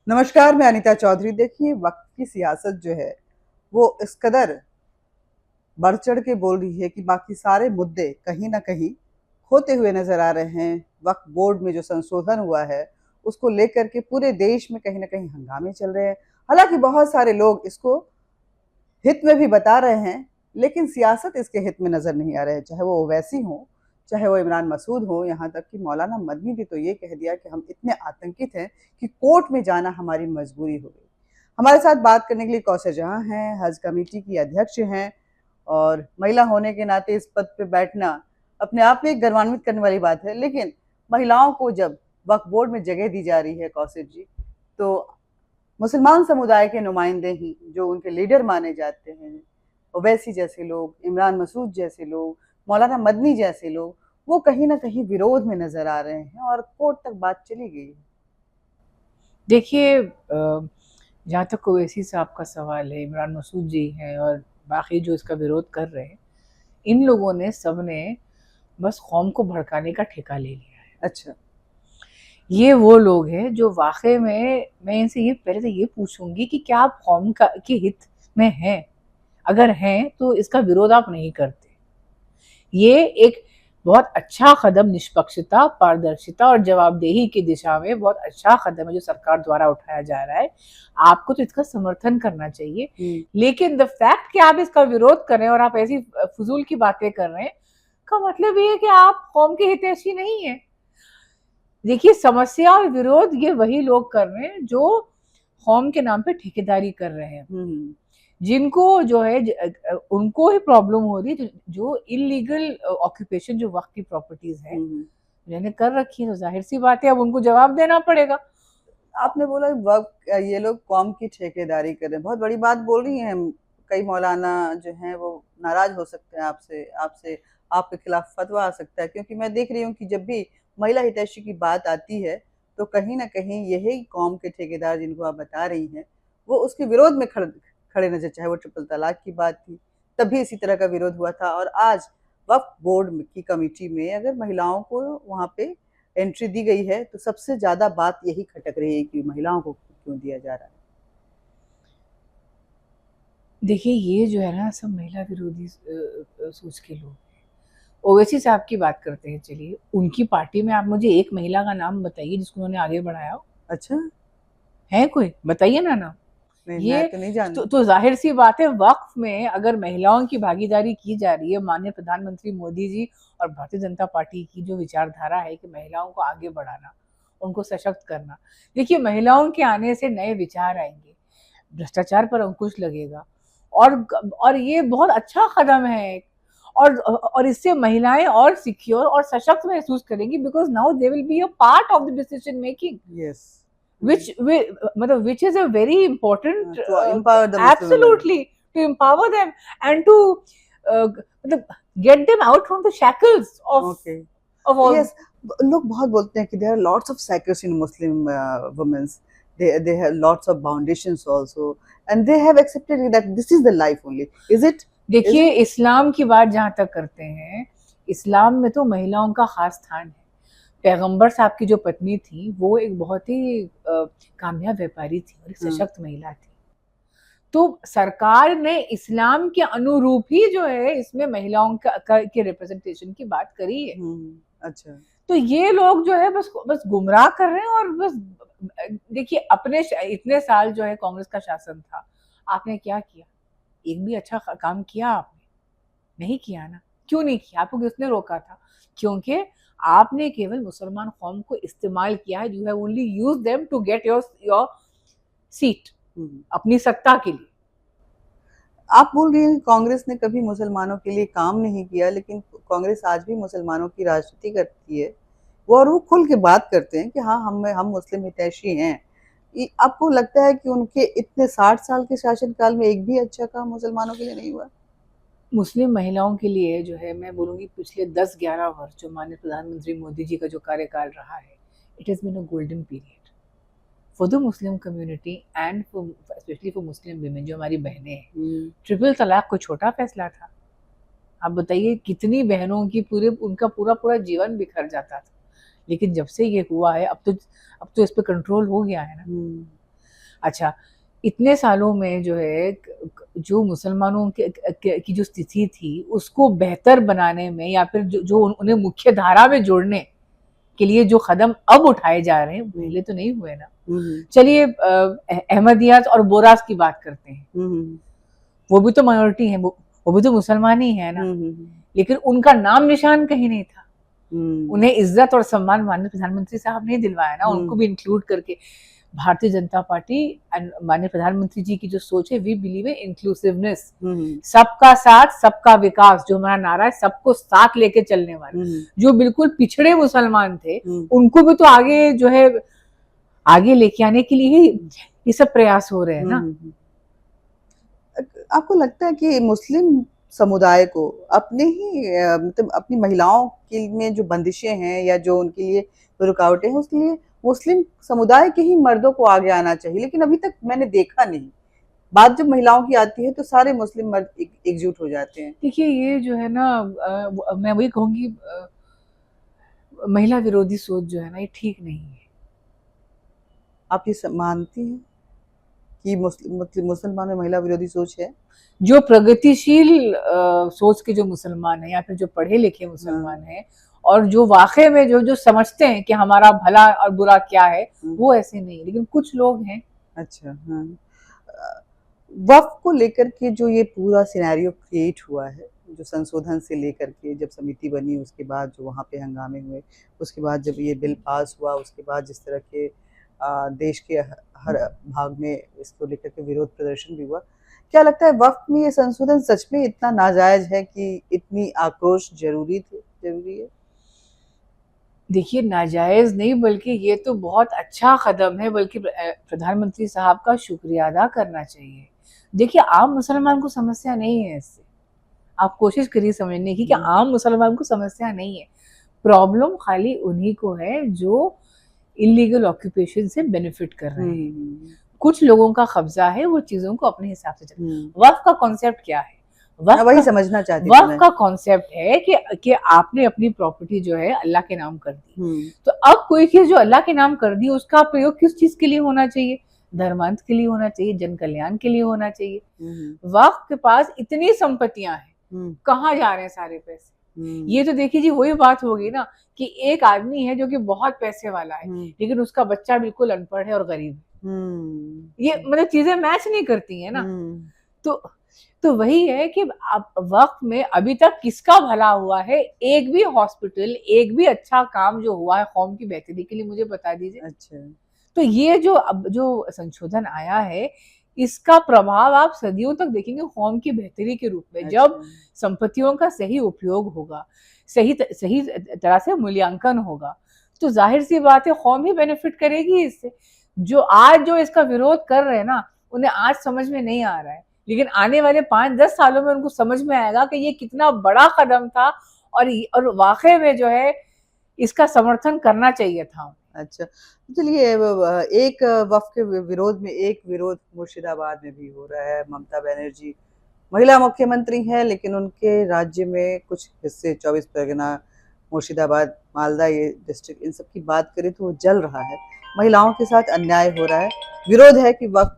नमस्कार, मैं अनीता चौधरी। देखिए, वक्त की सियासत जो है वो इस कदर बढ़ चढ़ के बोल रही है कि बाकी सारे मुद्दे कहीं ना कहीं होते हुए नजर आ रहे हैं। वक्फ बोर्ड में जो संशोधन हुआ है उसको लेकर के पूरे देश में कहीं ना कहीं हंगामे चल रहे हैं। हालांकि बहुत सारे लोग इसको हित में भी बता रहे हैं, लेकिन सियासत इसके हित में नजर नहीं आ रहे हैं। चाहे वो ओवैसी हो, चाहे वो इमरान मसूद हो, यहाँ तक कि मौलाना मदनी भी तो ये कह दिया कि हम इतने आतंकित हैं कि कोर्ट में जाना हमारी मजबूरी हो गई। हमारे साथ बात करने के लिए कौसर जहां हैं, हज कमेटी की अध्यक्ष हैं, और महिला होने के नाते इस पद पे बैठना अपने आप में एक गर्वान्वित करने वाली बात है। लेकिन महिलाओं को जब वक्फ बोर्ड में जगह दी जा रही है कौसर जी, तो मुसलमान समुदाय के नुमाइंदे ही जो उनके लीडर माने जाते हैं, ओवैसी जैसे लोग, इमरान मसूद जैसे लोग, मौलाना मदनी जैसे लोग, वो कहीं ना कहीं विरोध में नजर आ रहे हैं और कोर्ट तक बात चली गई है। देखिए, जहाँ तक ओवैसी साहब का सवाल है, इमरान मसूद जी हैं और बाकी जो इसका विरोध कर रहे हैं, इन लोगों ने सबने बस कौम को भड़काने का ठेका ले लिया है। अच्छा। ये वो लोग हैं जो वाकई में, मैं इनसे ये पहले तो ये पूछूंगी कि क्या आप कौम का के हित में हैं? अगर हैं तो इसका विरोध आप नहीं करते। ये एक बहुत अच्छा कदम निष्पक्षता, पारदर्शिता और जवाबदेही की दिशा में बहुत अच्छा कदम है जो सरकार द्वारा उठाया जा रहा है। आपको तो इसका समर्थन करना चाहिए। लेकिन द फैक्ट कि आप इसका विरोध कर रहे हैं और आप ऐसी फजूल की बातें कर रहे हैं, का मतलब ये है कि आप कौम के हितैषी नहीं है। देखिए, समस्या और विरोध ये वही लोग कर रहे हैं जो कौम के नाम पे ठेकेदारी कर रहे हैं, जिनको जो है उनको ही प्रॉब्लम हो रही है। जो इलीगल ऑक्यूपेशन जो वक्त की प्रॉपर्टीज है मैंने कर रखी है, तो जाहिर सी बात है अब उनको जवाब देना पड़ेगा। आपने बोला वक्त ये लोग कौम की ठेकेदारी कर रहे हैं, बहुत बड़ी बात बोल रही हैं। कई मौलाना जो हैं वो नाराज हो सकते हैं आपसे आपसे आपके खिलाफ फतवा आ सकता है, क्योंकि मैं देख रही हूँ कि जब भी महिला हितैषी की बात आती है तो कहीं ना कहीं यही कौम के ठेकेदार जिनको आप बता रही हैं वो उसके विरोध में खड़े खड़े नजर। चाहे वो ट्रिपल तलाक की बात थी, तब भी इसी तरह का विरोध हुआ था, और आज वक्फ बोर्ड की कमेटी में अगर महिलाओं को वहाँ पे एंट्री दी गई है तो सबसे ज्यादा बात यही खटक रही है कि महिलाओं को क्यों दिया जा रहा है। देखिए, ये जो है ना सब महिला विरोधी सोच के लोग। ओवैसी साहब की बात करते हैं, चलिए उनकी पार्टी में आप मुझे एक महिला का नाम बताइए जिसको उन्होंने आगे बढ़ाया हो। अच्छा। है कोई? बताइए ना नाम। नहीं, मैं ये तो नहीं जानती। तो जाहिर सी बात है, वक्फ में अगर महिलाओं की भागीदारी की जा रही है, माननीय प्रधानमंत्री मोदी जी और भारतीय जनता पार्टी की जो विचारधारा है कि महिलाओं को आगे बढ़ाना, उनको सशक्त करना। देखिए, महिलाओं के आने से नए विचार आएंगे, भ्रष्टाचार पर अंकुश लगेगा, और ये बहुत अच्छा कदम है। और इससे महिलाएं और सिक्योर और सशक्त महसूस करेंगी, because now they will be a part of the decision making, yes. which is a very important, to empower the Muslim women. absolutely, to empower them and to uh, get them out from the shackles of Okay. all. Yes, लोग बहुत बोलते हैं कि there are lots of cycles in Muslim women's. They have lots of foundations also, and they have accepted that this is the life only. Is it? देखिए, इस्लाम की बात जहां तक करते हैं, इस्लाम में तो महिलाओं का खास स्थान है। पैगंबर साहब की जो पत्नी थी वो एक बहुत ही कामयाब व्यापारी थी और एक सशक्त महिला थी। तो सरकार ने इस्लाम के अनुरूप ही जो है इसमें महिलाओं के रिप्रेजेंटेशन की बात करी है। अच्छा। तो ये लोग जो है बस गुमराह कर रहे हैं। और बस देखिए, अपने इतने साल जो है कांग्रेस का शासन था, आपने क्या किया? एक भी अच्छा काम किया आपने? नहीं किया ना। क्यों नहीं किया? आपको किसने रोका था? क्योंकि आपने केवल मुसलमान कौम को इस्तेमाल किया है। You have only used them to get your seat, अपनी सत्ता के लिए। आप बोल रही हैं कांग्रेस ने कभी मुसलमानों के लिए काम नहीं किया, लेकिन कांग्रेस आज भी मुसलमानों की राजनीति करती है। वो खुल के बात करते हैं कि हाँ, हम मुस्लिम हितैषी हैं। आपको लगता है कि उनके इतने 60 साल के शासनकाल में एक भी अच्छा काम मुसलमानों के लिए नहीं हुआ? मुस्लिम महिलाओं के लिए जो है, मैं बोलूँगी पिछले 10-11 वर्ष जो माननीय प्रधानमंत्री मोदी जी का जो कार्यकाल रहा है, it has been a golden period for the Muslim community and specially for Muslim women जो हमारी बहनें हैं। ट्रिपल तलाक कोई छोटा फैसला था? आप बताइए, कितनी बहनों की उनका पूरा जीवन बिखर जाता था। लेकिन जब से ये हुआ है अब तो इस पे कंट्रोल हो गया है ना। अच्छा, इतने सालों में जो है जो मुसलमानों की जो स्थिति थी उसको बेहतर बनाने में या फिर जो उन्हें मुख्य धारा में जोड़ने के लिए जो कदम अब उठाए जा रहे हैं पहले तो नहीं हुए ना। चलिए अहमदियात और बोरास की बात करते हैं। वो भी तो माइनॉरिटी है, वो भी तो मुसलमान ही है ना, लेकिन उनका नाम निशान कहीं नहीं था। उन्हें इज्जत और सम्मान माननीय प्रधानमंत्री साहब ने दिलवाया ना, उनको भी इंक्लूड करके। भारतीय जनता पार्टी माननीय प्रधानमंत्री जी की जो सोच है, वी बिलीव इन इंक्लूसिवनेस, सबका साथ सबका विकास, जो हमारा नारा है, सबको साथ लेके चलने वाला। जो बिल्कुल पिछड़े मुसलमान थे उनको भी तो आगे जो है आगे लेके आने के लिए ही ये सब प्रयास हो रहे हैं ना। आपको लगता है कि मुस्लिम समुदाय को अपने ही मतलब अपनी महिलाओं के में जो बंदिशें हैं या जो उनके लिए रुकावटें हैं, उसके लिए मुस्लिम समुदाय के ही मर्दों को आगे आना चाहिए, लेकिन अभी तक मैंने देखा नहीं। बात जब महिलाओं की आती है तो सारे मुस्लिम मर्द एकजुट हो जाते हैं। देखिए ये जो है ना, मैं वही कहूंगी, महिला विरोधी सोच जो है ना, ये ठीक नहीं है। आप ये मानती हैं कि मुसलमान में महिला विरोधी सोच है? जो प्रगतिशील सोच के जो मुसलमान है या फिर जो पढ़े लिखे मुसलमान हैं और जो वाकई में जो समझते हैं कि हमारा भला और बुरा क्या है, वो ऐसे नहीं, लेकिन कुछ लोग हैं। अच्छा, हाँ। वक्फ को लेकर के जो ये पूरा सिनेरियो क्रिएट हुआ है, जो संशोधन से लेकर के जब समिति बनी उसके बाद जो वहाँ पे हंगामे हुए, उसके बाद जब ये बिल पास हुआ, उसके बाद जिस तरह के देश के हर भाग में इसको लेकर के विरोध प्रदर्शन भी हुआ, क्या लगता है वक्फ में ये संशोधन सच में इतना नाजायज है कि इतनी आक्रोश जरूरी है? देखिए, नाजायज नहीं बल्कि ये तो बहुत अच्छा कदम है, बल्कि प्रधानमंत्री साहब का शुक्रिया अदा करना चाहिए। देखिए, आम मुसलमान को समस्या नहीं है इससे, आप कोशिश करिए समझने की कि आम मुसलमान को समस्या नहीं है। प्रॉब्लम खाली उन्हीं को है जो इलीगल ऑक्यूपेशन से बेनिफिट कर रहे हैं। कुछ लोगों का कब्जा है, वो चीजों को अपने हिसाब से चल। वक्फ का कॉन्सेप्ट क्या है? वही समझना चाहती थी वक्फ मैं। का कॉन्सेप्ट है कि आपने अपनी प्रॉपर्टी जो है अल्लाह के नाम कर दी, तो अब कोई चीज जो अल्लाह के नाम कर दी उसका प्रयोग किस चीज के लिए होना चाहिए? धर्मांत के लिए होना चाहिए, जन कल्याण के लिए होना चाहिए। वक्फ के पास इतनी संपत्तियां हैं, कहाँ जा रहे हैं सारे पैसे? ये तो देखिए जी, वही बात होगी ना कि एक आदमी है जो कि बहुत पैसे वाला है, लेकिन उसका बच्चा बिल्कुल अनपढ़ है और गरीब है। ये मतलब चीजें मैच नहीं करती है ना। तो वही है कि अब वक्त में अभी तक किसका भला हुआ है? एक भी हॉस्पिटल, एक भी अच्छा काम जो हुआ है कौम की बेहतरी के लिए, मुझे बता दीजिए। अच्छा। तो ये जो अब जो संशोधन आया है, इसका प्रभाव आप सदियों तक देखेंगे कौम की बेहतरी के रूप में। जब संपत्तियों का सही उपयोग होगा, सही तरह से मूल्यांकन होगा, तो जाहिर सी बात है कौम ही बेनिफिट करेगी इससे। जो इसका विरोध कर रहे हैं ना, उन्हें आज समझ में नहीं आ रहा है, लेकिन आने वाले 5-10 सालों में उनको समझ में आएगा कि ये कितना बड़ा कदम था और वाकई में जो है इसका समर्थन करना चाहिए था। अच्छा, चलिए एक वक्फ के विरोध में एक विरोध मुर्शिदाबाद में भी हो रहा है। ममता बनर्जी महिला मुख्यमंत्री हैं, लेकिन उनके राज्य में कुछ हिस्से 24 परगना, मुर्शिदाबाद, मालदा, ये डिस्ट्रिक्ट, इन सब की बात करें तो वो जल रहा है। महिलाओं के साथ अन्याय हो रहा है। विरोध है कि वक्फ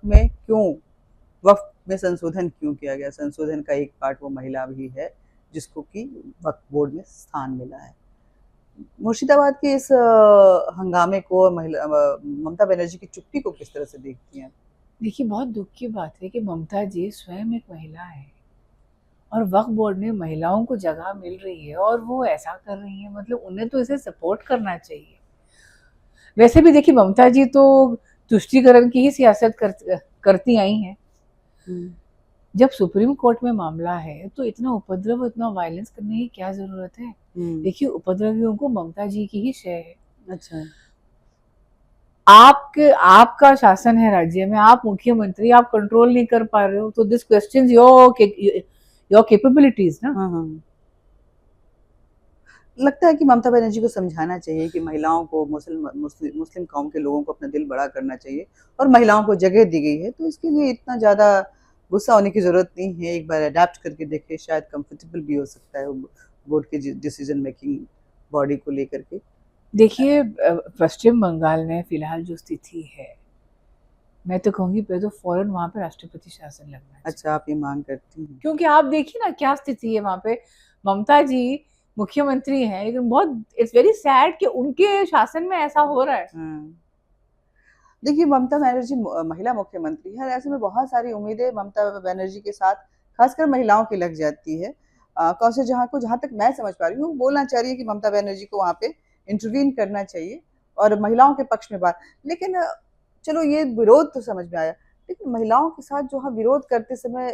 में संशोधन क्यों किया गया। संशोधन का एक पार्ट वो महिला भी है जिसको कि वक्फ बोर्ड में स्थान मिला है। मुर्शिदाबाद के इस हंगामे को, ममता बनर्जी की चुप्पी को किस तरह से देखती हैं? देखिए, बहुत दुख की बात है कि ममता जी स्वयं एक महिला है और वक्फ बोर्ड में महिलाओं को जगह मिल रही है और वो ऐसा कर रही है, मतलब उन्हें तो इसे सपोर्ट करना चाहिए। वैसे भी देखिए, ममता जी तो तुष्टीकरण की ही सियासत करती आई हैं। जब सुप्रीम कोर्ट में मामला है तो इतना उपद्रव, इतना वायलेंस करने की क्या जरूरत है? देखिए, उपद्रवियों को ममता जी की ही शय है। अच्छा, आपका शासन है राज्य में, आप मुख्यमंत्री, आप कंट्रोल नहीं कर पा रहे हो, तो दिस क्वेश्चंस योर कैपेबिलिटीज ना। लगता है कि ममता बनर्जी को समझाना चाहिए कि महिलाओं को, मुस्लिम कौम के लोगों को अपना दिल बड़ा करना चाहिए और महिलाओं को जगह दी गई है, तो इसके लिए इतना ज़्यादा गुस्सा होने की ज़रूरत नहीं है। एक बार अडेप्ट करके देखे, शायद कंफर्टेबल भी हो सकता है बोर्ड के डिसीजन मेकिंग बॉडी को लेकर के। देखिए पश्चिम बंगाल में फिलहाल जो स्थिति है, मैं तो कहूँगी पहले तो फ़ौरन वहाँ पे राष्ट्रपति शासन लगना चाहिए। अच्छा, आप ये मांग करती हैं। क्योंकि आप देखिए ना क्या स्थिति है वहाँ पे। ममता जी मुख्यमंत्री हैं, लेकिन बहुत इट्स वेरी सैड कि उनके शासन में ऐसा हो रहा है। देखिए, ममता बनर्जी महिला मुख्यमंत्री है और ऐसे में बहुत सारी उम्मीदें ममता बनर्जी के साथ खासकर महिलाओं की लग जाती है। कौशल जहाँ तक मैं समझ पा रही हूँ, बोलना चाह रही है कि ममता बनर्जी को वहाँ पे इंटरवीन करना चाहिए और महिलाओं के पक्ष में बात। लेकिन चलो ये विरोध तो समझ में आया, लेकिन महिलाओं के साथ जो विरोध करते समय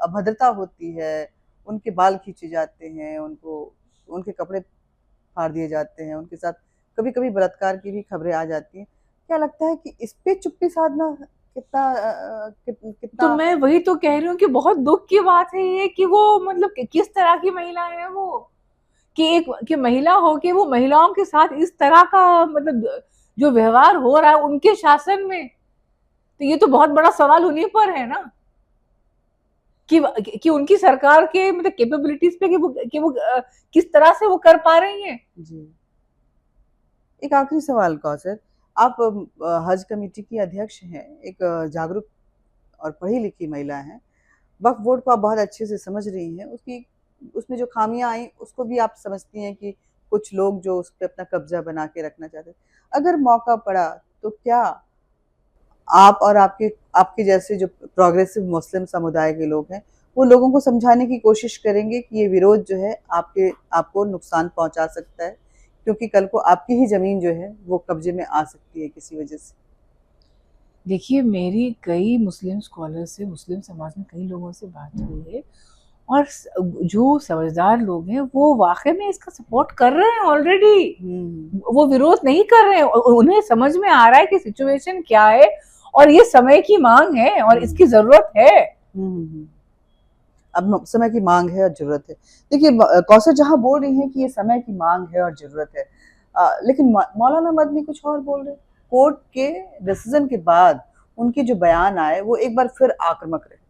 अभद्रता होती है, उनके बाल खींचे जाते हैं, उनके कपड़े फाड़ दिए जाते हैं, उनके साथ कभी-कभी बलात्कार की भी खबरें आ जाती हैं। क्या लगता है कि इस पे चुप्पी साधना तो कितना मैं वही तो कह रही हूँ कि बहुत दुःख की बात है ये कि वो मतलब कि किस तरह की महिला है वो, कि एक कि महिला हो के वो महिलाओं के साथ इस तरह का मतलब जो व्यवहार हो रहा है उनके शासन में, तो ये तो बहुत बड़ा सवाल उन्हीं पर है ना कि उनकी सरकार के मतलब कैपेबिलिटीज पे कि वो किस तरह से वो कर पा रही हैं। जी। एक आखिरी सवाल कौसर, आप हज कमेटी की अध्यक्ष हैं, एक जागरूक और पढ़ी-लिखी महिला हैं। वक्फ बोर्ड को आप बहुत अच्छे से समझ रही हैं, उसमें जो खामियाँ आई उसको भी आप समझती हैं कि कुछ लोग जो उस पे अपना कब्ज़ा बना के रखना चाहते हैं। अगर मौका पड़ा तो क्या आप और आपके आपके जैसे जो प्रोग्रेसिव मुस्लिम समुदाय के लोग हैं, वो लोगों को समझाने की कोशिश करेंगे कि ये विरोध जो है आपको नुकसान पहुँचा सकता है, क्योंकि कल को आपकी ही ज़मीन जो है वो कब्ज़े में आ सकती है किसी वजह से? देखिए मेरी कई मुस्लिम स्कॉलर से, मुस्लिम समाज में कई लोगों से बात हुई है और जो समझदार लोग हैं वो वाकई में इसका सपोर्ट कर रहे हैं ऑलरेडी। वो विरोध नहीं कर रहे हैं, उन्हें समझ में आ रहा है कि सिचुएशन क्या है और ये समय की मांग है और इसकी जरूरत है। अब समय की मांग है और ज़रूरत है। देखिए कौसर जहाँ बोल रही हैं कि ये समय की मांग है और ज़रूरत है, लेकिन मौलाना मदनी कुछ और बोल रहे हैं। कोर्ट के डिसीजन के बाद उनके जो बयान आए वो एक बार फिर आक्रामक रहे।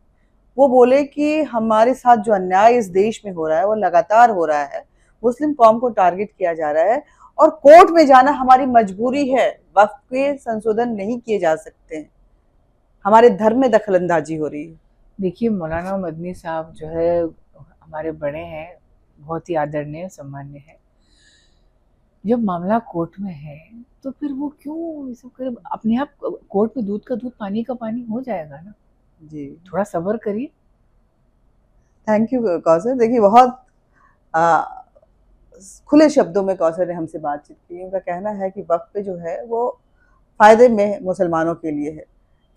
वो बोले कि हमारे साथ जो अन्याय इस देश में हो रहा है वो लगातार हो रहा है, मुस्लिम कौम को टारगेट किया जा रहा है और कोर्ट में जाना हमारी मजबूरी है, वक्फ के संशोधन नहीं किए जा सकते हैं, हमारे धर्म में दखलंदाजी हो रही है। देखिए मौलाना मदनी साहब जो है हमारे बड़े हैं, बहुत ही आदरणीय सम्मान्य है। जब मामला कोर्ट में है तो फिर वो क्यों ये सब करे, अपने आप कोर्ट में दूध का दूध पानी का पानी हो जाएगा ना। जी, थोड़ा सब्र करिए। Thank you Kausar. देखिए बहुत आ, खुले शब्दों में कौसर ने हमसे बातचीत की। उनका कहना है कि वक्फ पे जो है वो फ़ायदे में मुसलमानों के लिए है।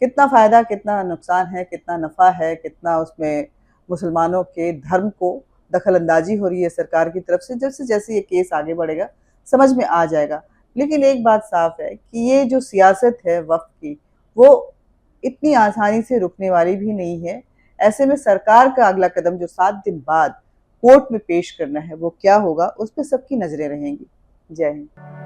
कितना फ़ायदा, कितना नुकसान है, कितना नफ़ा है, कितना उसमें मुसलमानों के धर्म को दखल-अंदाज़ी हो रही है सरकार की तरफ से, जैसे-जैसे ये केस आगे बढ़ेगा, समझ में आ जाएगा। लेकिन एक बात साफ़ है कि ये जो सियासत है वक़्त की, वो इतनी आसानी से रुकने वाली भी नहीं है। ऐसे में सरकार का अगला कदम जो 7 दिन बाद कोर्ट में पेश करना है, वो क्या होगा, उस पे सबकी नज़रें रहेंगी। जय हिंद।